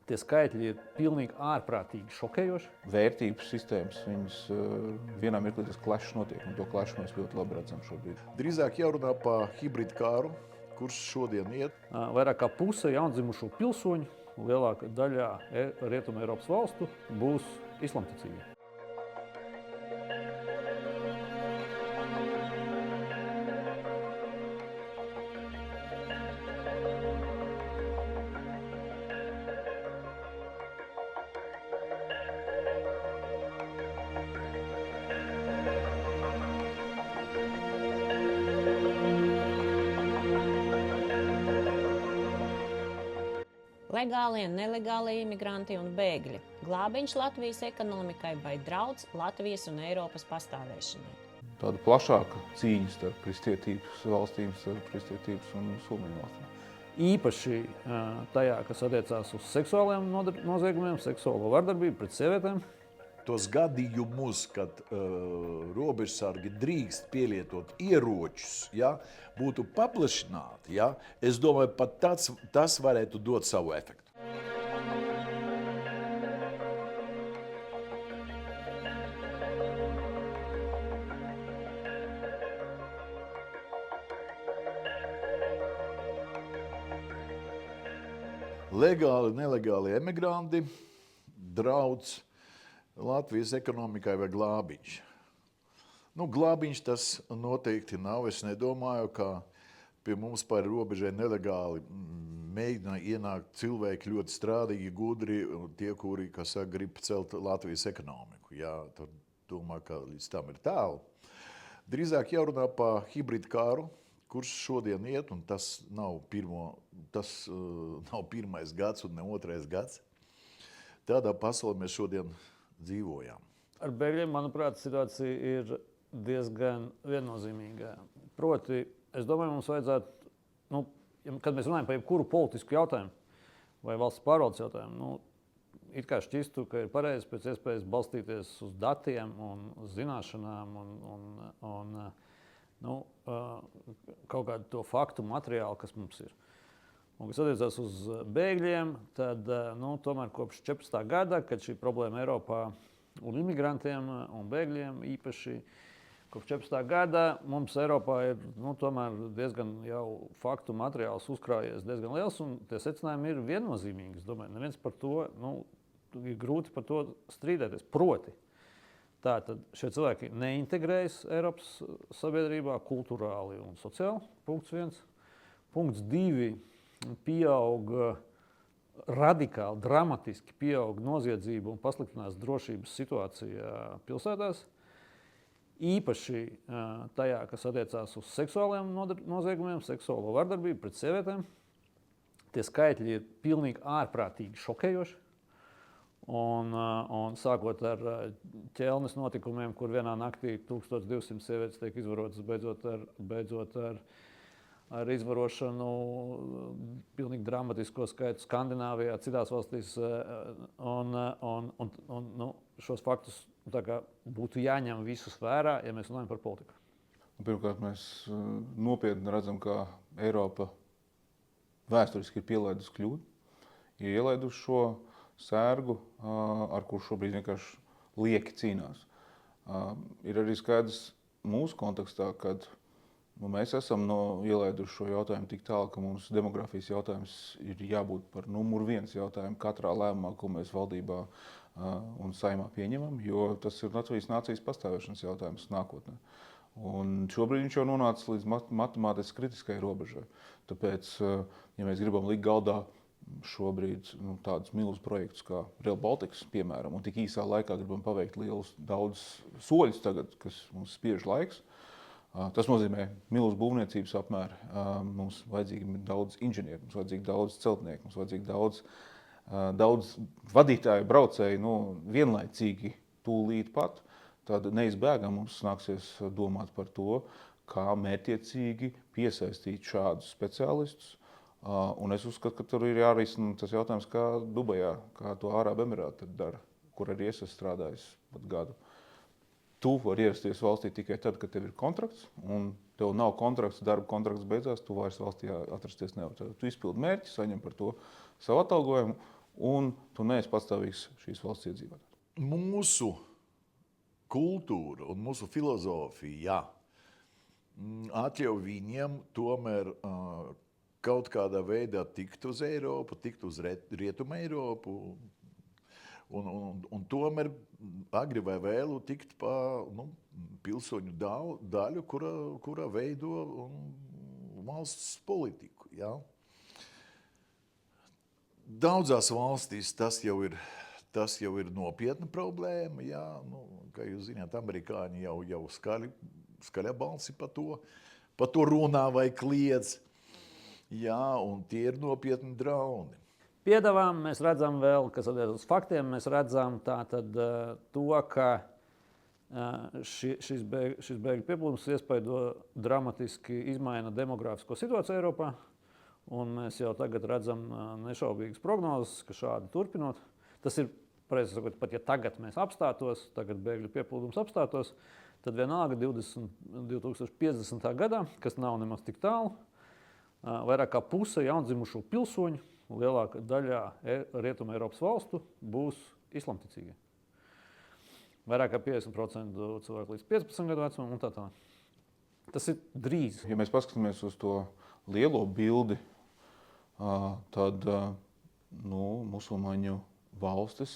Tie skaitļi ir pilnīgi ārprātīgi šokējoši. Vērtības sistēmas, viņas vienā mirklī tas klešs notiek, un to klešu mēs ļoti labi redzam šobrīd. Drīzāk jārunā par hibrīdu kāru, kurš šodien iet. Vairāk kā puse jaundzimušo pilsoņu, lielākā daļā Rietumē Eiropas valstu, būs islamticīgi. Legālie un nelegālie imigranti un bēgļi. Glābiņš Latvijas ekonomikai vai drauds Latvijas un Eiropas pastāvēšanai. Tāda plašāka cīņa starp kristietības valstīm, starp kristietības un musulmaņu valstīm. Īpaši tajā, kas attiecās uz seksuāliem noziegumiem, seksuālo vardarbību pret sievietēm. Tos gadījumus, kad robežsargi drīkst pielietot ieročus, ja, būtu paplašināti, ja, es domāju, pat tas varētu dot savu efektu. Legāli, nelegāli emigranti, drauds Latvijas ekonomikai vai glābiņš. Glābiņš tas noteikti nav. Es nedomāju, ka pie mums pāri robežai nelegāli mēģina ienākt cilvēki ļoti strādīgi, gudri, tie, kuri, kas saka, grib celt Latvijas ekonomiku. Jā, tad domāju, ka līdz tam ir tālu. Drīzāk jārunā par hibrīdu kāru, kurš šodien iet, un tas nav pirmais gads un ne otrais gads. Tādā pasaulē mēs šodien dzīvojām. Ar bēgļiem, manuprāt, situācija ir diezgan viennozīmīga. Proti, es domāju, mums vajadzētu, kad mēs runājam par jebkuru politisku jautājumu vai valsts pārvaldes jautājumu, it kā šķistu, ka ir pareizi pēc iespējas balstīties uz datiem un uz zināšanām un kaut kādu to faktu materiālu, kas mums ir. Un, kas attiecās uz bēgļiem, tad tomēr kopš 14. gada, kad šī problēma Eiropā un imigrantiem un bēgļiem īpaši kopš 14. gada mums Eiropā ir tomēr diezgan jau faktu materiāls uzkrājies diezgan liels, un tie secinājumi ir viennozīmīgi. Es domāju, neviens par to, ir grūti par to strīdēties. Proti, tātad šie cilvēki neintegrējas Eiropas sabiedrībā kulturāli un sociāli, punkts 1. Punkts 2. Pieaug radikāli, dramatiski pieaug noziedzība un pasliktinās drošības situācija pilsētās. Īpaši tajā, kas attiecās uz seksuāliem noziegumiem, seksuālo vardarbību pret sievietēm. Tie skaitļi ir pilnīgi ārprātīgi šokējoši. Un sākot ar ķelnes notikumiem, kur vienā naktī 1200 sievietes tiek izvarotas, beidzot ar izvarošanu pilnīgi dramatisko skaitu Skandināvijā, citās valstīs. Šos faktus būtu jāņem visus vērā, ja mēs runājam par politiku. Pirmkārt, mēs nopietni redzam, ka Eiropa vēsturiski ir pielaidusi kļūdu. Ir ielaidusi šo sērgu, ar kur šobrīd vienkārši lieki cīnās. Ir arī skaidrs mūsu kontekstā, kad mēs esam ielaiduši šo jautājumu tik tālu, ka mums demografijas jautājums ir jābūt par numuru 1 jautājumu katrā lēmumā, ko mēs valdībā un saimā pieņemam, jo tas ir Latvijas nācijas pastāvēšanas jautājums nākotnē. Un šobrīd viņš jau nonāca līdz matemātiski kritiskai robežai. Tāpēc, ja mēs gribam likt galdā šobrīd tādus milzus projektus kā Rail Baltica, piemēram, un tik īsā laikā gribam paveikt daudz soļus tagad, kas mums spiež laiks, tas nozīmē milzu būvniecības apmēru. Mums vajadzīgi daudz inženieru, mums vajadzīgi daudz celtnieku, mums vajadzīgi daudz vadītāju, braucēju, vienlaicīgi tūlīt pat. Tad neizbēgam mums nāksies domāt par to, kā mērķiecīgi piesaistīt šādus speciālistus. Un es uzskatu, ka tur ir jārisina tas jautājums, kā Dubajā, kā to Ārābu Emirāti dara, kur arī es esmu strādājis pat gadu. Tu vari ierasties valstī tikai tad, kad tev ir kontrakts, un tev nav kontrakts, darba kontrakts beidzās, tu vairs valstī atrasties nevar. Tu izpildi mērķi, saņem par to savu atalgojumu, un tu neesi pastāvīgs šīs valsts iedzīvotājs. Mūsu kultūra un mūsu filozofija atļauj viņiem tomēr kaut kādā veidā tikt uz Eiropu, tikt uz Rietumu Eiropu un tomēr agri vai vēlu tikt pa pilsoņu daļu, kura veido valsts politiku. Ja? Daudzās valstīs tas jau ir nopietna problēma. Ja? Kā jūs zināt, amerikāņi jau skaļa balsi par to runā vai kliedz. Jā, un tie ir nopietni draudi. Piedāvām mēs redzam vēl, kas attiecas uz faktiem, mēs redzam tātad to, ka šis bēgļu pieplūdums iespaido dramatiski izmaina demogrāfisko situāciju Eiropā. Un mēs jau tagad redzam nešaubīgas prognozes, ka šādi turpinot. Tas ir, pareizi sakot, pat ja tagad mēs apstātos, tagad bēgļu pieplūdums apstātos, tad vienalga 2050. gadā, kas nav nemaz tik tālu, vairāk kā puse jaundzimušo pilsoņu lielākā daļā Rietuma Eiropas valstu būs islamticīgi. Vairāk kā 50% cilvēku līdz 15 gadu vecumam un tā tā. Tas ir drīz. Ja mēs paskatāmies uz to lielo bildi, tad musulmaņu valstis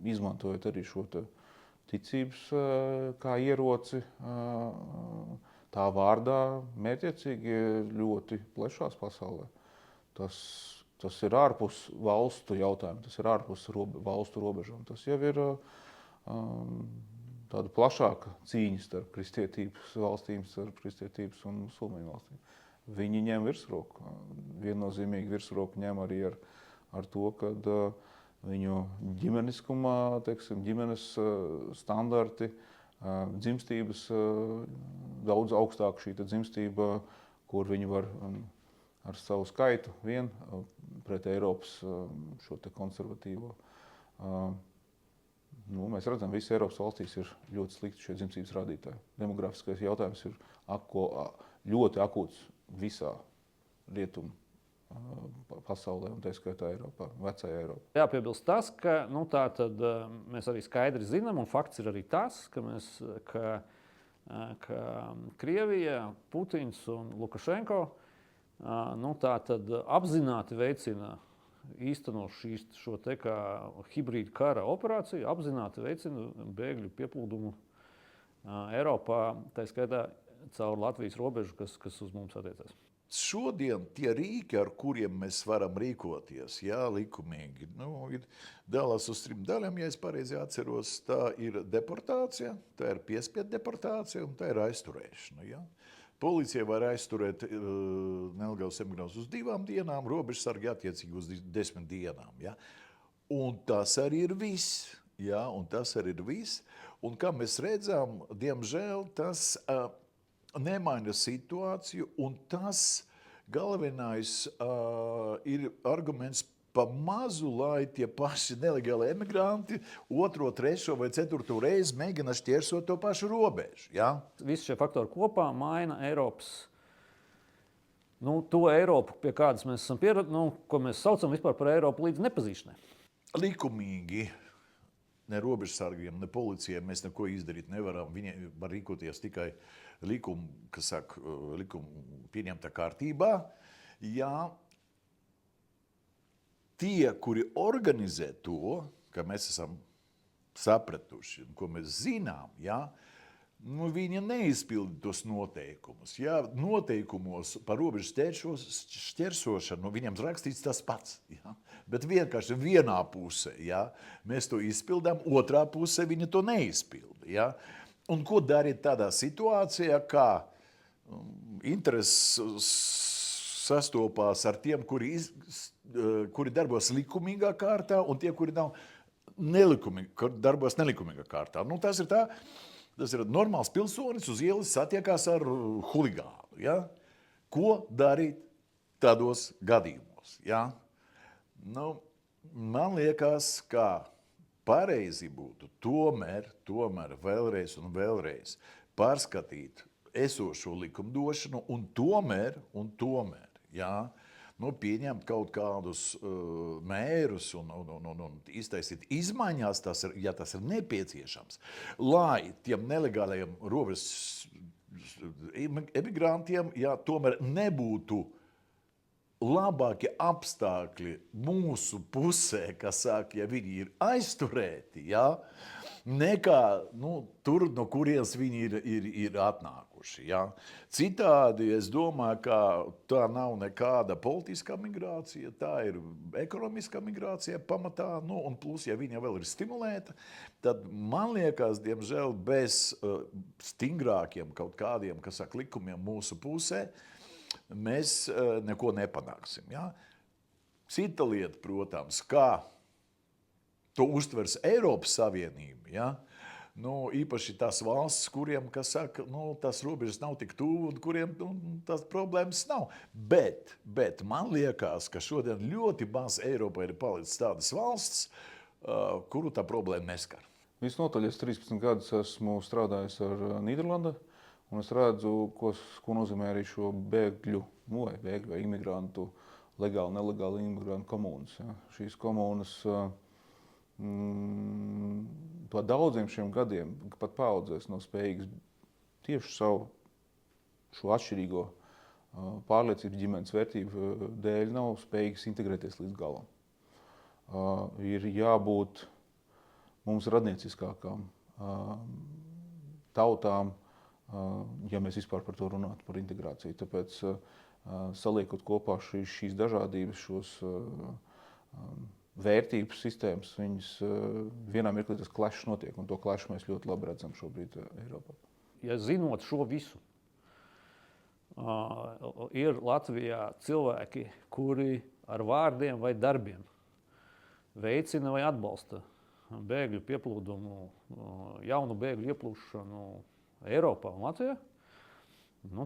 izmantojot arī šo ticības kā ieroci, tā vārdā mērķiecīgi ļoti plešās pasaulē. Tas ir ārpus valstu jautājumu, tas ir ārpus valstu robežām. Tas jau ir tāda plašāka cīņa starp kristietības valstīm, starp kristietības un musulmaņu valstīm. Viņi ņem virsroku. Viennozīmīgi virsroku ņem arī ar to, ka viņu ģimeniskumā, ģimenes standarti, dzimstības daudz augstāk šī dzimstība, kur viņi var ar savu skaitu vien pret Eiropas šo konservatīvo. Mēs redzam, visas Eiropas valstīs ir ļoti slikti šie dzimstības rādītāji. Demografiskais jautājums ir ļoti akūts visā rietumu pasaulē, un tā skaitā Eiropā, vecajā Eiropā. Jāpiebilst tas, ka mēs arī skaidri zinām, un fakts ir arī tas, ka Krievija, Putins un Lukašenko apzināti veicina īstenot šo kā hibrīdu kara operāciju, apzināti veicina bēgļu pieplūdumu Eiropā, tā skaitā caur Latvijas robežu, kas uz mums attiecas. Šodien tie rīki, ar kuriem mēs varam rīkoties, likumīgi, ir dalās uz 3 daļām, ja es pareizi atceros. Tā ir deportācija, tā ir piespiedu deportācija un tā ir aizturēšana. Ja? Policija var aizturēt nelegālus emigrantus uz 2 dienām, robežsargi attiecīgi uz 10 dienām. Ja? Un tas arī ir viss. Ja? Un tas arī ir viss. Un kā mēs redzam, diemžēl tas nemaina situāciju, un tas galvenais ir arguments pa mazu, lai tie paši nelegāli emigranti 2., 3. vai 4. reizi mēģina šķērsot to pašu robežu. Ja? Visi šie faktori kopā maina Eiropas, to Eiropu, pie kādas mēs esam pieraduši, ko mēs saucam vispār par Eiropu līdz nepazīšanai. Likumīgi. Ne robežsargiem, ne policijai mēs neko izdarīt nevaram. Viņi var rīkoties tikai likumu pieņemtā kārtībā. Ja tie, kuri organizē to, ka mēs esam sapratuši, ko mēs zinām, viņi neizpilda tos noteikumus. Ja? Noteikumos par robežu šķērsošanu viņam rakstīts tas pats. Ja? Bet vienkārši vienā pusē mēs to izpildām, otrā pusē viņi to neizpilda. Ja? Un ko darīt tādā situācijā, kā intereses sastopās ar tiem, kuri darbos likumīgā kārtā, un tie, kuri darbos nelikumīgā kārtā. Tas ir normāls pilsonis uz ielas satiekās ar huligānu. Ja? Ko darīt tādos gadījumos? Ja? Man liekas, ka pareizi būtu tomēr vēlreiz un vēlreiz pārskatīt esošo likumdošanu un tomēr, pieņemt kaut kādus mērus un iztaisīt izmaiņās, ja tas ir nepieciešams, lai tiem nelegālajiem robežas emigrantiem tomēr nebūtu labākie apstākļi mūsu pusē, kas saka, ja viņi ir aizturēti, nekā tur, no kurienes viņi ir atnākuši. Citādi es domāju, ka tā nav nekāda politiskā migrācija, tā ir ekonomiskā migrācija pamatā, un plus, ja viņa vēl ir stimulēta, tad man liekas, diemžēl, bez stingrākiem kaut kādiem, kas saka, likumiem mūsu pusē, mēs neko nepanāksim. Cita lieta, protams, kā to uztvers Eiropas Savienība, īpaši tās valstis, kuriem, kas saka, tās robežas nav tik tuvu, un kuriem tās problēmas nav. Bet man liekas, ka šodien ļoti maz Eiropā ir palicis tādas valstis, kuru tā problēma neskar. Visnotaļ es 13 gadus esmu strādājis ar Nīderlandi, un es redzu, ko nozīmē arī šo bēgļu vai imigrantu, legāli, nelegāli imigrantu komunas. Šīs komunas pa daudziem šiem gadiem, pat paaudzēs nav spējīgas tieši savu šo atšķirīgo pārliecību, ģimenes vērtību dēļ nav spējīgas integrēties līdz galam. Ir jābūt mums radnieciskākām tautām, ja mēs vispār par to runātu, par integrāciju. Tāpēc saliekot kopā šīs dažādības, šos vērtības sistēmas, viņas vienā mirklī tas klešs notiek, un to klešu mēs ļoti labi redzam šobrīd Eiropā. Ja zinot šo visu, ir Latvijā cilvēki, kuri ar vārdiem vai darbiem veicina vai atbalsta bēgļu pieplūdumu, jaunu bēgļu ieplūšanu Eiropā un Latvijā,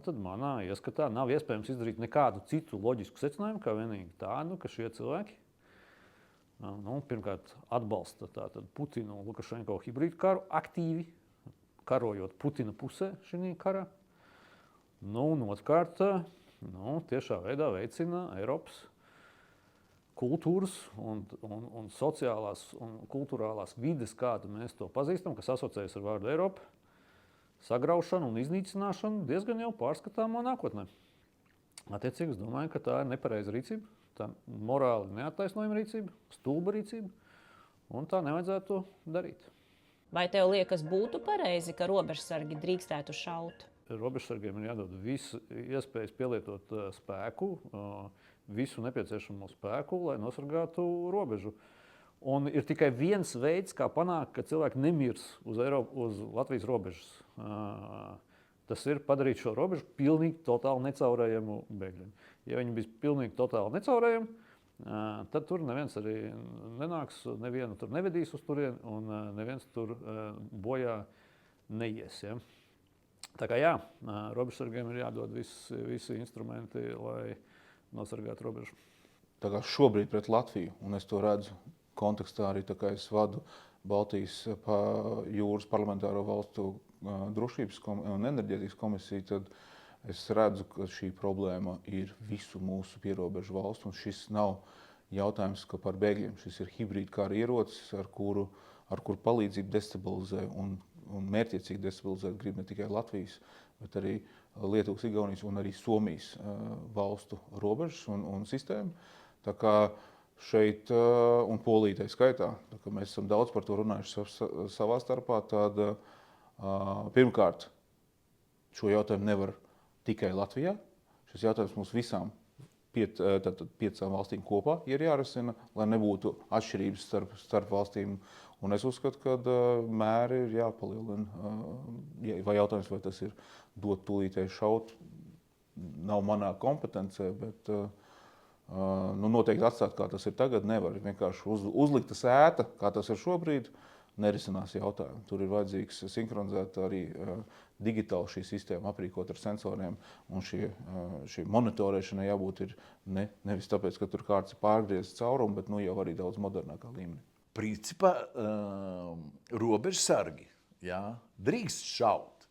tad manā ieskatā nav iespējams izdarīt nekādu citu loģisku secinājumu, kā vienīgi tādu, ka šie cilvēki pirmkārt atbalsta Putinu un Lukašenko hibrīdu karu aktīvi, karojot Putina pusē šī karā. Un otrkārt, tiešā veidā veicina Eiropas kultūras un sociālās un kultūrālās vides, kādu mēs to pazīstam, kas asociējas ar vārdu Eiropa, sagraušanu un iznīcināšanu diezgan jau pārskatāmā nākotnē. Attiecīgi, es domāju, ka tā ir nepareiza rīcība, tā morāli neattaisnojama rīcība, stulba rīcība, un tā nevajadzētu darīt. Vai tev liekas būtu pareizi, ka robežsargi drīkstētu šaut? Robežsargiem ir jādod visu iespējas pielietot spēku, visu nepieciešamo spēku, lai nosargātu robežu. Un ir tikai viens veids, kā panākt, ka cilvēki nemirs uz Latvijas robežas. Tas ir padarīt šo robežu pilnīgi totāli necaurējamu bēgļiem. Ja viņi bija pilnīgi totāli necaurējami, tad tur neviens arī nenāks, nevienu tur nevedīs uz turieni un neviens tur bojā neies. Ja? Tā kā robežsargiem ir jādod visi instrumenti, lai nosargātu robežu. Tā kā šobrīd pret Latviju, un es to redzu kontekstā arī, tā kā es vadu Baltijas jūras parlamentāro valstu drošības un enerģētikas komisiju, tad es redzu, ka šī problēma ir visu mūsu pierobežu valstu, un šis nav jautājums par bēgļiem. Šis ir hibrīda kara ierocis, ar kuru palīdzību destabilizē un mērķiecīgi destabilizēt grib ne tikai Latvijas, bet arī Lietuvas, Igaunijas un arī Somijas valstu robežas un sistēmu. Tā kā šeit un Polija tai skaitā, tā kā mēs esam daudz par to runājuši savā starpā, tad pirmkārt šo jautājumu nevar tikai Latvijā. Šis jautājums mums visām piecām valstīm kopā ir jārisina, lai nebūtu atšķirības starp valstīm. Un es uzskatu, ka mēri ir jāpalielina. Vai jautājums, vai tas ir dot tūlītēji šaut, nav manā kompetencē, bet noteikti atstāt, kā tas ir tagad, nevar. Vienkārši uzlikta sēta, kā tas ir šobrīd, nerisinās jautājumu. Tur ir vajadzīgs sinhronizēt arī digitāli šī sistēma, aprīkot ar sensoriem. Un šī monitorēšana jābūt ir nevis tāpēc, ka tur kārts ir pārgriezts caurumu, bet jau arī daudz modernākā līmenī. Principā robežsargi drīkst šaut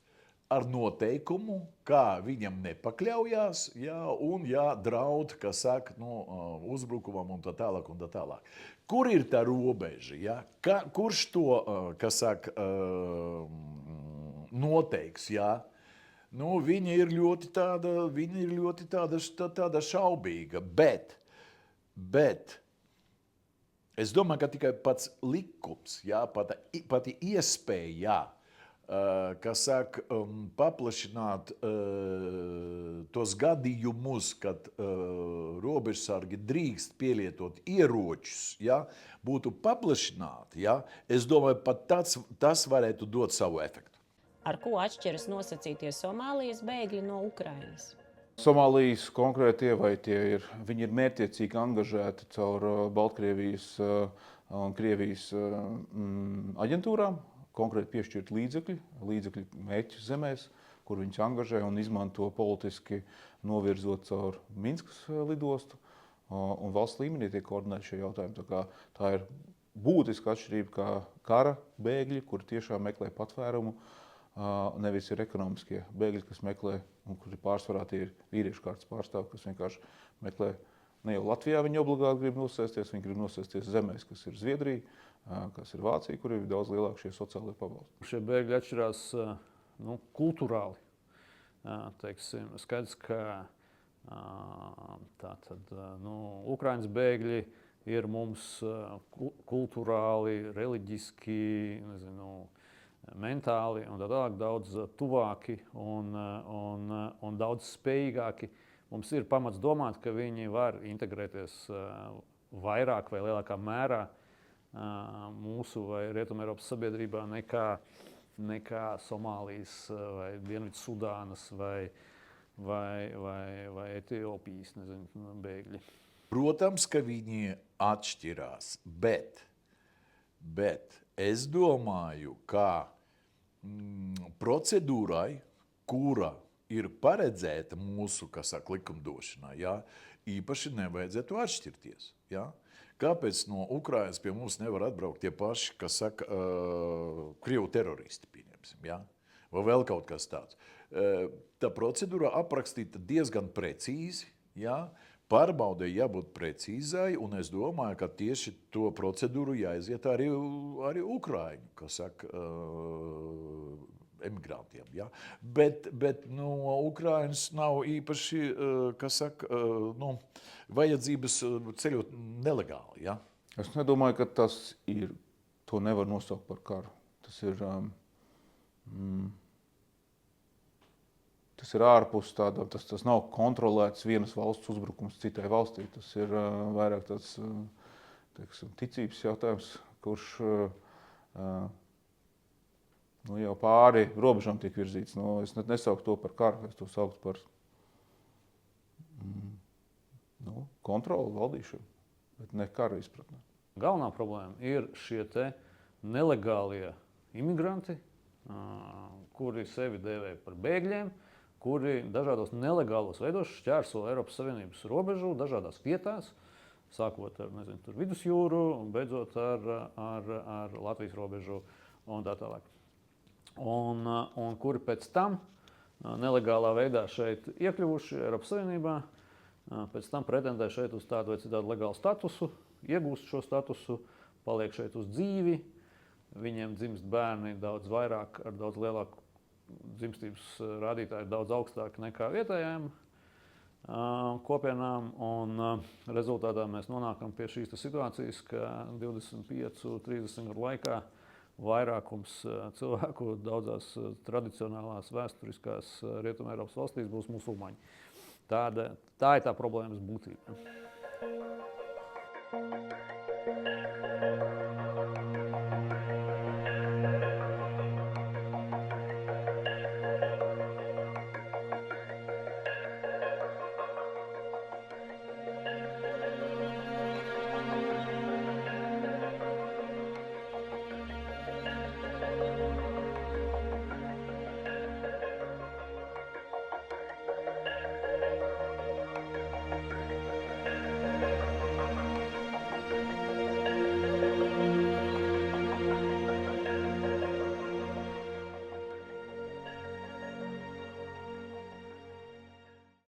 ar noteikumu, kā viņam nepakļaujās, jā, un draud, kas saka, uzbrukumam un tā tālāk un tā tālāk. Kur ir tā robeža? Ja? Kurš to, kas saka, noteiks? Ja? Viņa ir ļoti tāda šaubīga, bet es domāju, ka tikai pats likums, pati iespēja, kas saka, paplašināt tos gadījumus, kad robežsargi drīkst pielietot ieročus, būtu paplašināti, es domāju, pat tas varētu dot savu efektu. Ar ko atšķiras nosacītie Somālijas bēgļi no Ukrainas? Somālijas konkrētie, vai viņi ir mērķiecīgi angažēti caur Baltkrievijas un Krievijas aģentūrām, konkrēti piešķirt līdzekļi mērķu zemēs, kur viņus angažē un izmanto politiski novirzot caur Minskas lidostu. Un valsts līmenī tiek koordinēti šie jautājumi. Tā ir būtiska atšķirība kā kara bēgļi, kuri tiešām meklē patvērumu, nevis ir ekonomiskie bēgļi, kas meklē, un kuri pārsvarā tie ir vīriešu kārtas pārstāvji, kas vienkārši meklē, ne jau Latvijā viņi obligāti grib nosēsties, viņi grib nosēsties zemēs, kas ir Zviedrija, kas ir Vācija, kur ir daudz lielāki šie sociālie pabalsti. Šie bēgļi atšķirās kulturāli. Teiksim, skaidrs, ka Ukrainas bēgļi ir mums kulturāli, reliģiski, mentāli un tā tālāk daudz tuvāki un daudz spējīgāki. Mums ir pamats domāt, ka viņi var integrēties vairāk vai lielākā mērā mūsu vai Rietumeiropas sabiedrībā nekā Somālijas vai Dienvidsudānas vai Etiopijas bēgļi. Protams, ka viņi atšķirās, bet es domāju, ka procedūrai, kura ir paredzēta mūsu, likumdošanā, īpaši nevajadzētu atšķirties. Kāpēc no Ukrainas pie mums nevar atbraukt tie paši, kas saka, Krievu teroristi, pieņemsim, vai vēl kaut kas tāds? Tā procedūra aprakstīta diezgan precīzi, pārbaudē jābūt precīzai, un es domāju, ka tieši to procedūru jāiziet arī Ukraiņu, kas saka, emigrantiem. Bet no Ukrainas nav īpaši, kas saka, vajadzības ceļot nelegāli. Es nedomāju, ka to nevar nosaukt par karu. Tas ir ārpus tāda, tas nav kontrolēts vienas valsts uzbrukums citai valstī. Tas ir vairāk tāds, ticības jautājums, kurš jau pāri robežām tiek virzīts. Es nesauktu to par karu, es to sauktu par kontroli, valdīšanu, bet ne karu izpratnē. Galvenā problēma ir šie nelegālie imigranti, kuri sevi dēvē par bēgļiem, kuri dažādos nelegālos veidos šķērso Eiropas Savienības robežu dažādās vietās, sākot ar vidusjūru un beidzot ar Latvijas robežu un tā tālāk. Un kuri pēc tam nelegālā veidā šeit iekļuvuši Eiropas Savienībā, pēc tam pretendē šeit uz tādu vai citādu legālu statusu, iegūst šo statusu, paliek šeit uz dzīvi, viņiem dzimst bērni daudz vairāk, ar daudz lielāku dzimstības rādītāji, daudz augstāk nekā vietējām kopienām, un rezultātā mēs nonākam pie šīs situācijas, ka 25-30 gadu laikā vairākums cilvēku daudzās tradicionālās vēsturiskās Rietumeiropas valstīs būs musulmaņi. Tā ir tā problēmas būtība.